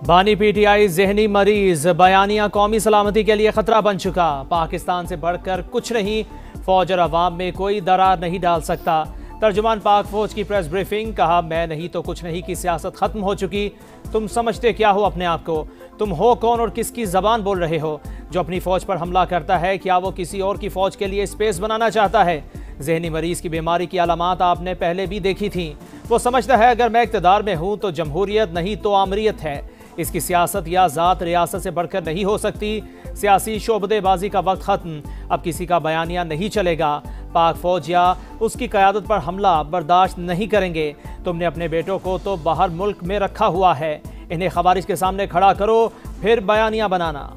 बानी पीटीआई जहनी मरीज, बयानिया कौमी सलामती के लिए खतरा बन चुका। पाकिस्तान से बढ़कर कुछ नहीं, फौज और अवाम में कोई दरार नहीं डाल सकता। तर्जुमान पाक फौज की प्रेस ब्रीफिंग, कहा मैं नहीं तो कुछ नहीं की सियासत खत्म हो चुकी। तुम समझते क्या हो अपने आप को? तुम हो कौन और किसकी जबान बोल रहे हो? जो अपनी फौज पर हमला करता है, क्या वो किसी और की फौज के लिए स्पेस बनाना चाहता है? जहनी मरीज की बीमारी की अलामात आपने पहले भी देखी थी। वो समझता है अगर मैं इक़्तिदार में हूँ तो जमहूरियत नहीं तो आमरीत है। इसकी सियासत या ज़ात रियासत से बढ़कर नहीं हो सकती। सियासी शोबदेबाजी का वक्त ख़त्म, अब किसी का बयानिया नहीं चलेगा। पाक फौज या उसकी क़यादत पर हमला बर्दाश्त नहीं करेंगे। तुमने अपने बेटों को तो बाहर मुल्क में रखा हुआ है, इन्हें खवारिज के सामने खड़ा करो, फिर बयानिया बनाना।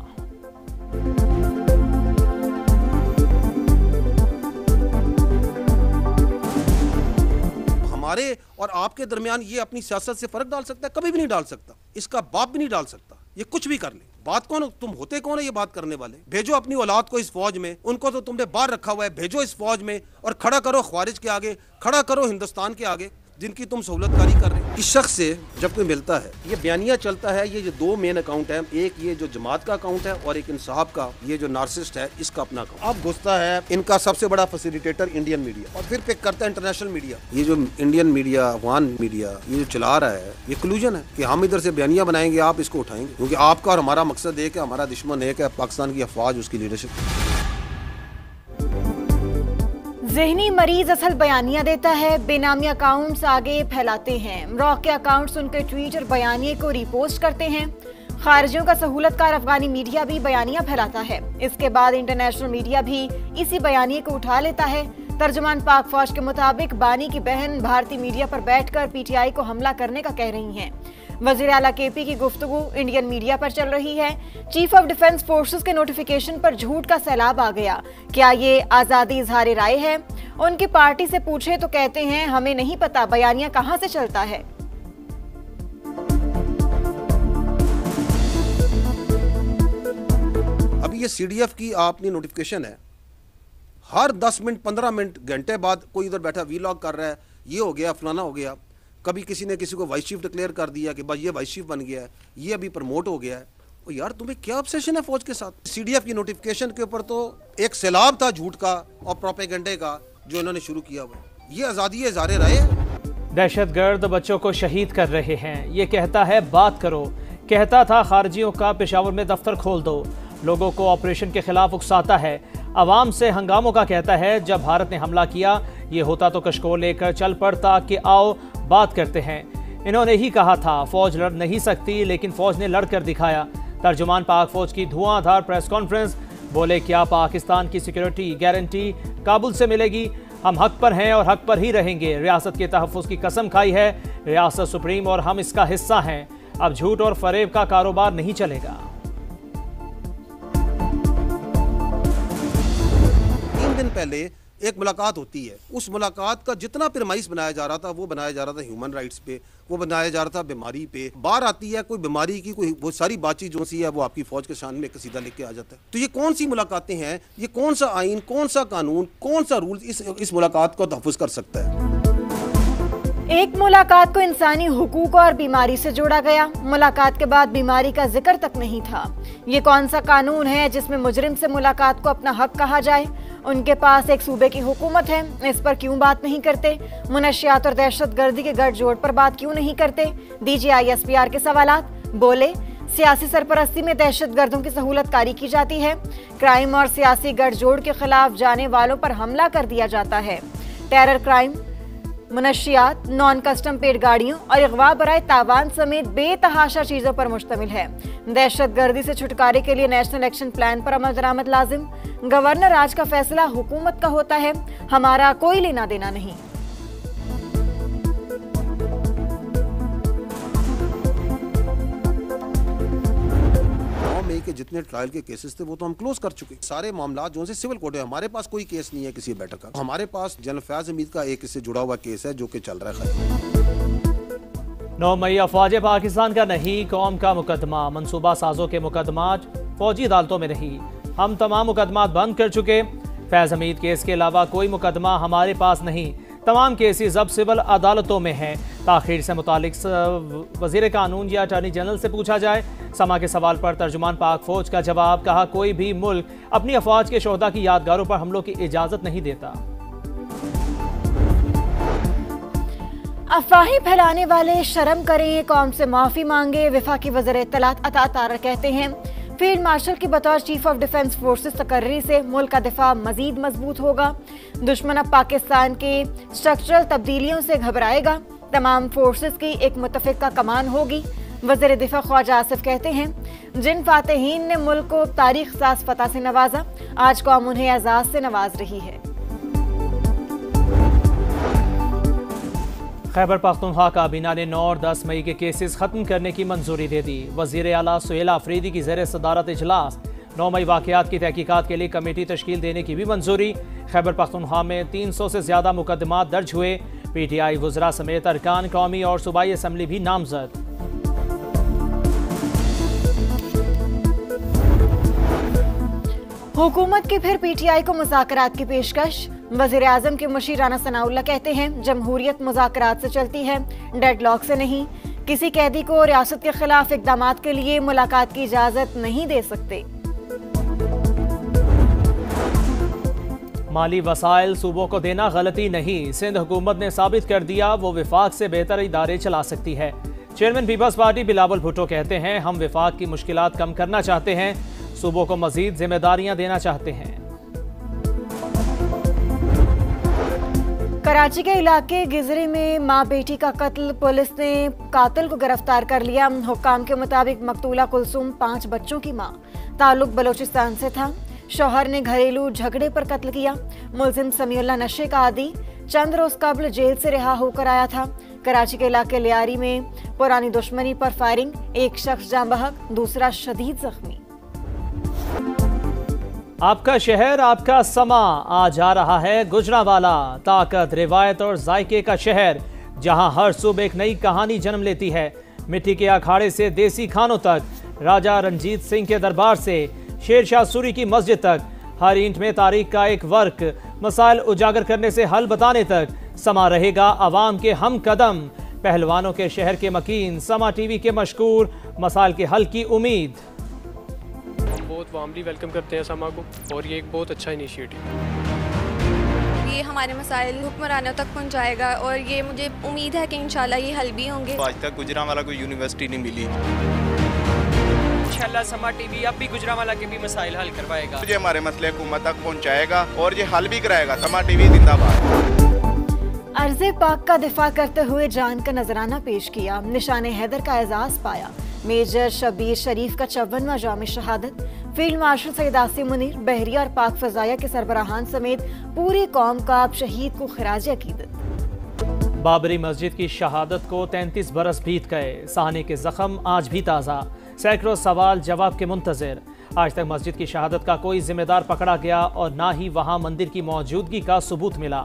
हमारे और आपके दरमियान ये अपनी सियासत से फर्क डाल सकता है? कभी भी नहीं डाल सकता। इसका बाप भी नहीं डाल सकता। ये कुछ भी कर ले। बात कौन, तुम होते कौन है ये बात करने वाले? भेजो अपनी औलाद को इस फौज में, उनको तो तुमने बाहर रखा हुआ है, भेजो इस फौज में और खड़ा करो ख्वारिज के आगे, खड़ा करो हिंदुस्तान के आगे जिनकी तुम सहूलतकारी कर रहे हो। इस शख्स से जब कोई मिलता है, ये बयानिया चलता है, ये जो दो मेन अकाउंट है, एक ये जो जमात का अकाउंट है और एक इंसाफ का, ये जो नार्सिस्ट है इसका अपना अकाउंट। अब घुसता है इनका सबसे बड़ा फैसिलिटेटर इंडियन मीडिया और फिर पिक करता है इंटरनेशनल मीडिया। ये जो इंडियन मीडिया, अफगान मीडिया, ये जो चला रहा है, ये कलूजन है कि हम इधर से बयानिया बनाएंगे, आप इसको उठाएंगे, क्योंकि आपका और हमारा मकसद एक है, हमारा दुश्मन एक है, पाकिस्तान की अफवाज, उसकी लीडरशिप। ज़हनी मरीज असल बयानिया देता है, बेनामी अकाउंट्स आगे फैलाते हैं। मरौक के अकाउंट्स उनके ट्वीट और बयानिए को रिपोस्ट करते हैं। खारिजियों का सहूलतकार अफगानी मीडिया भी बयानिया फैलाता है। इसके बाद इंटरनेशनल मीडिया भी इसी बयानिए को उठा लेता है। तर्जुमान पाक फौज के मुताबिक बानी की बहन भारतीय मीडिया पर बैठकर पीटीआई को हमला करने का कह रही हैं। वज़ीर आला केपी की गुफ्तगू इंडियन मीडिया पर चल रही है। चीफ ऑफ डिफेंस फोर्सेस के नोटिफिकेशन पर झूठ का सैलाब आ गया। क्या ये आज़ादी इज़हार राय है? उनकी पार्टी से पूछे तो कहते हैं हमें नहीं पता बयानिया कहां से चलता है। अभी ये सीडीएफ की आपने नोटिफिकेशन है, हर 10 मिनट 15 मिनट घंटे बाद कोई इधर बैठा वीलॉग कर रहा है, ये हो गया फलाना हो गया। कभी किसी ने किसी को वाइस चीफ डिक्लेयर कर दिया कि भाई ये वाइस चीफ बन गया है, ये अभी प्रमोट हो गया है। और यार तुम्हें क्या ऑब्सेशन है फौज के साथ? सीडीएफ की नोटिफिकेशन के ऊपर तो एक सैलाब था झूठ का और प्रोपेगेंडे का जो इन्होंने शुरू किया हुआ। ये आज़ादी है, इज़हार राय है। दहशतगर्द बच्चों को शहीद कर रहे हैं, ये कहता है बात करो। कहता था खारजियों का पेशावर में दफ्तर खोल दो। लोगों को ऑपरेशन के खिलाफ उकसाता है। अवाम से हंगामों का कहता है। जब भारत ने हमला किया, ये होता तो कशकोर लेकर चल पड़ता कि आओ बात करते हैं। इन्होंने ही कहा था फौज लड़ नहीं सकती, लेकिन फौज ने लड़कर दिखाया। तर्जुमान पाक फौज की धुआंधार प्रेस कॉन्फ्रेंस, बोले क्या पाकिस्तान की सिक्योरिटी गारंटी काबुल से मिलेगी? हम हक पर हैं और हक पर ही रहेंगे। रियासत के तहफ़्फ़ुज़ की कसम खाई है, रियासत सुप्रीम और हम इसका हिस्सा हैं। अब झूठ और फरेब का कारोबार नहीं चलेगा। 3 दिन पहले एक मुलाकात होती है, उस मुलाकात का जितना प्रेमाइस बनाया जा रहा था वो बनाया जा रहा था ह्यूमन राइट्स पे, वो बनाया जा रहा था बीमारी पे। बाहर आती है कोई बीमारी की कोई वो सारी बातचीत जो सी है वो आपकी फौज के शान में कसीदा लेके आ जाता है। तो ये कौन सी मुलाकातें हैं? ये कौन सा आइन, कौन सा कानून, कौन सा रूल इस मुलाकात को तहफ़्फ़ुज़ कर सकता है? एक मुलाकात को इंसानी हुकूक और बीमारी से जोड़ा गया। मुलाकात के बाद बीमारी का जिक्र तक नहीं था। ये कौन सा कानून है जिसमें मुजरिम से मुलाकात को अपना हक कहा जाए? उनके पास एक सूबे की हुकूमत है, इस पर क्यों बात नहीं करते? मुनशियात और दहशतगर्दी के गठजोड़ पर बात क्यों नहीं करते? DGI SPR के सवालात। बोले सियासी सरपरस्ती में दहशतगर्दों की सहूलतकारी की जाती है। क्राइम और सियासी गठजोड़ के खिलाफ जाने वालों पर हमला कर दिया जाता है। टेरर क्राइम, मुनशियात, नॉन कस्टम पेड गाड़ियों और अगवा बराए तावान समेत बेतहाशा चीजों पर मुश्तमिल है। दहशतगर्दी से छुटकारे के लिए नेशनल एक्शन प्लान पर अमल दरामद लाजिम। गवर्नर राज का फैसला हुकूमत का होता है, हमारा कोई लेना देना नहीं। के जितने ट्रायल के केसेस थे वो तो हम क्लोज कर चुके। सारे मामला जो से सिविल कोर्ट है, हमारे पास कोई केस नहीं है किसी बैठक का। हमारे पास जनरल फैज हमीद का एक इससे जुड़ा हुआ केस है जो कि चल रहा है। 9 मई अफवाज पाकिस्तान का नहीं, कौम का मुकदमा। मनसूबा साजों के मुकदमा फौजी अदालतों में नहीं, हम तमाम मुकदमा बंद कर चुके। फैज हमीद केस के अलावा कोई मुकदमा हमारे पास नहीं। तमाम केसेस अब सिविल अदालतों में हैं। ताखीर से मुतालिक वज़ीर कानून या अटॉर्नी जनरल से पूछा जाए। समा के सवाल पर तर्जुमान पाक फौज का जवाब, कहा कोई भी मुल्क अपनी अफवाज के शोहदा की यादगारों पर हमलों की इजाज़त नहीं देता। अफवाहें फैलाने वाले शर्म करें, कौम से माफ़ी मांगे। वफाकी वज़ीर इत्तलात अता तारर कहते हैं फील्ड मार्शल की बतौर चीफ ऑफ डिफेंस फोर्सेस तकर्री से मुल्क का दिफा मजीद मजबूत होगा। दुश्मन अब पाकिस्तान के स्ट्रक्चरल तब्दीलियों से घबराएगा। तमाम फोर्सेस की एक मुतफिका कमान होगी। वज़ीर दिफा ख्वाजा आसिफ कहते हैं जिन फातहीन ने मुल्क को तारीख साज फतह से नवाजा, आज कौम उन्हें एजाज से नवाज रही है। खैबर पख्तूनख्वा काबीना ने 9 और 10 मई के केसेस खत्म करने की मंजूरी दे दी। वज़ीर आला सुहेल आफरीदी की ज़ेर सदारत इजलास 9 मई वाक़यात की तहकीकात के लिए कमेटी तश्कील देने की भी मंजूरी। खैबर पख्तूनख्वा में 300 से ज़्यादा मुकदमात दर्ज हुए। PTI वज़रा समेत अरकान कौमी और सूबाई असम्बली भी नामजद। हुकूमत की फिर PTI को मुज़ाकरात की पेशकश। वज़ीर आज़म के मुशीर राना सनाउल्लाह कहते हैं जमहूरियत मुज़ाकरात से चलती है, डेडलॉक से नहीं। किसी कैदी को रियासत के खिलाफ इक़दामात के लिए मुलाकात की इजाज़त नहीं दे सकते। माली वसाइल सूबों को देना गलती नहीं, सिंध हुकूमत ने साबित कर दिया वो विफाक से बेहतर इदारे चला सकती है। Chairman Peoples Party Bilawal Bhutto कहते हैं हम विफाक की मुश्किलात कम करना चाहते हैं, सूबों को मजीद जिम्मेदारियां देना चाहते हैं। कराची के इलाके गिजरी में माँ बेटी का कत्ल, पुलिस ने कातिल को गिरफ्तार कर लिया। हुक्काम के मुताबिक मकतूला कुलसूम 5 बच्चों की माँ, ताल्लुक बलोचिस्तान से था। शौहर ने घरेलू झगड़े पर कत्ल किया। मुलजिम समीउल्लाह नशे का आदी चंद रोज कबल जेल से रिहा होकर आया था। कराची के इलाके लियारी में पुरानी दुश्मनी पर फायरिंग, एक शख्स जाँ बहक, दूसरा शदीद जख्मी। आपका शहर आपका समा, आ जा रहा है गुजरांवाला, ताकत रिवायत और जायके का शहर जहां हर सुबह एक नई कहानी जन्म लेती है। मिट्टी के अखाड़े से देसी खानों तक, राजा रंजीत सिंह के दरबार से शेरशाह सूरी की मस्जिद तक, हर ईंट में तारीख का एक वर्क, मसाइल उजागर करने से हल बताने तक, समा रहेगा आवाम के हम कदम, पहलवानों के शहर के मकीन, समा टीवी के मशकूर, मसाइल के हल की उम्मीद। बहुत वार्मली वेलकम करते हैं समा को और ये एक बहुत अच्छा इनिशिएटिव है। ये हमारे मसाइल हुक्मरानों तक पहुंचाएगा और ये मुझे उम्मीद है कि इंशाल्लाह ये हल भी होंगे। आज तक गुजरांवाला को यूनिवर्सिटी नहीं मिली, इंशाल्लाह समा टीवी अब भी गुजरांवाला के भी मसाइल हल करवाएगा। ये हमारे मसले हुकूमत तक पहुंचाएगा और ये हल भी कराएगा। समा टीवी जिंदाबाद। अर्ज़े पाक का दिफा करते हुए जान का नजराना पेश किया, निशाने हैदर का एजाज पाया। मेजर शबीर शरीफ का 54वां जामे शहादत। फील्ड मार्शल सैयद आसिम मुनीर, बहरिया और पाक फजाया के सरबराहान समेत पूरी कौम का अब शहीद को खिराज अकीदत। बाबरी मस्जिद की शहादत को 33 बरस बीत गए, सहने के जख्म आज भी ताज़ा, सैकड़ों सवाल जवाब के मुंतजर। आज तक मस्जिद की शहादत का कोई जिम्मेदार पकड़ा गया और ना ही वहाँ मंदिर की मौजूदगी का सबूत मिला।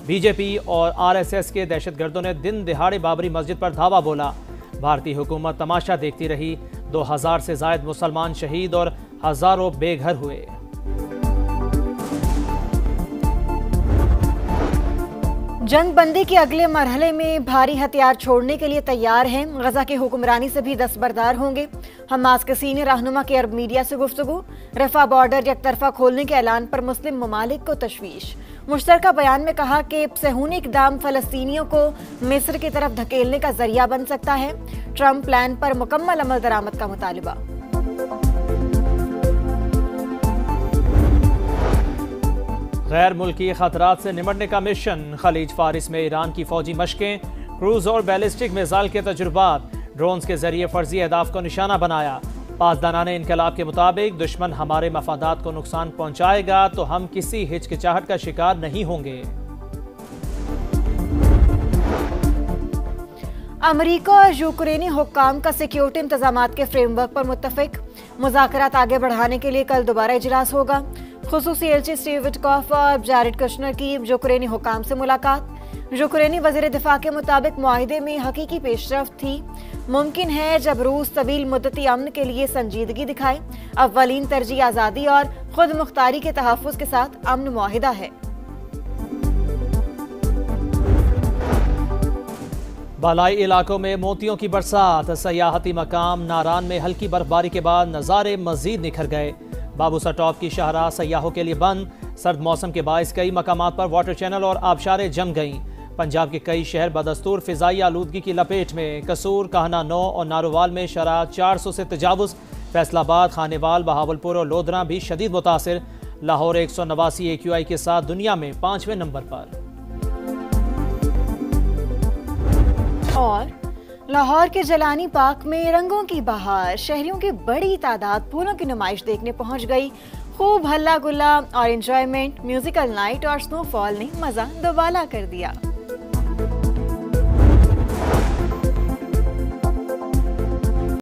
बीजेपी और RSS के दहशतगर्दों ने दिन दिहाड़े बाबरी मस्जिद पर धावा बोला। भारतीय हुकूमत तमाशा देखती रही। 2000 से जायद मुसलमान शहीद और हजारों बेघर हुए। जंग बंदी के अगले मरहले में भारी हथियार छोड़ने के लिए तैयार हैं। गजा की हुक्मरानी से भी दस्तबरदार होंगे। हमास के सीनियर रहनुमा की अरब मीडिया से गुफ्तगू। रफा बॉर्डर यकतरफा खोलने के ऐलान पर मुस्लिम ममालिक को तशवीश। मुश्तरका बयान में कहा कि सहूनी इक़दाम फ़लस्तीनियों को मिस्र की तरफ धकेलने का जरिया बन सकता है। ट्रंप प्लान पर मुकम्मल अमल दरामद का मुतालिबा। गैर मुल्की खतरात से निपटने का मिशन। खलीज फारिस में ईरान की फौजी मशकें, क्रूज और बैलिस्टिक मिसाइल के तजुर्बात, ड्रोन्स के जरिए फर्जी अहदाफ को निशाना बनाया। पासदानाने इनकलाब के मुताबिक दुश्मन हमारे मफादात को नुकसान पहुंचाएगा तो हम किसी हिचकिचाहट का शिकार नहीं होंगे। अमेरिका और यूक्रेनी हुक्काम का सिक्योरिटी इंतजामात के फ्रेमवर्क पर मुत्तफिक। मुज़ाकरात आगे बढ़ाने के लिए कल दोबारा इजलास होगा। खुसूसी एलची स्टीव विटकॉफ और जैरेड कुशनर की यूक्रेनी हुक्काम से मुलाकात। यूक्रेनी वज़ीर दिफा के मुताबिक मुआहिदे में हकीकी पेशरफ्त थी। मुमकिन है जब रूस तवील मुद्दती अमन के लिए संजीदगी दिखाए। अव्वलीन तरजीह आज़ादी और खुद मुख्तारी के तहफ़्फ़ुज़ के साथ अमन मुआहिदा है। बालाई इलाकों में मोतियों की बरसात, सयाहती मकाम नारान में हल्की बर्फबारी के बाद नज़ारे मजीद निखर गए। बाबूसा टॉप की शाहराह सयाहों के लिए बंद। सर्द मौसम के बायस कई मकामात पर वाटर चैनल और आबशारें जम गईं। पंजाब के कई शहर बदस्तूर फिजाई आलूदगी की लपेट में। कसूर, काहना 9 और नारोवाल में शरह 400 से तजावुज़। फैसलाबाद, खानेवाल, बहावलपुर और लोधरा भी शदीद मुतासिर। लाहौर 189 AQI के साथ दुनिया में 5वें नंबर पर। और लाहौर के जलानी पार्क में रंगों की बहार, शहरियों की बड़ी तादाद फूलों की नुमाइश देखने पहुंच गई। खूब हल्ला गुल्ला और एंजॉयमेंट, म्यूजिकल नाइट और स्नोफॉल ने मजा दोबाला कर दिया।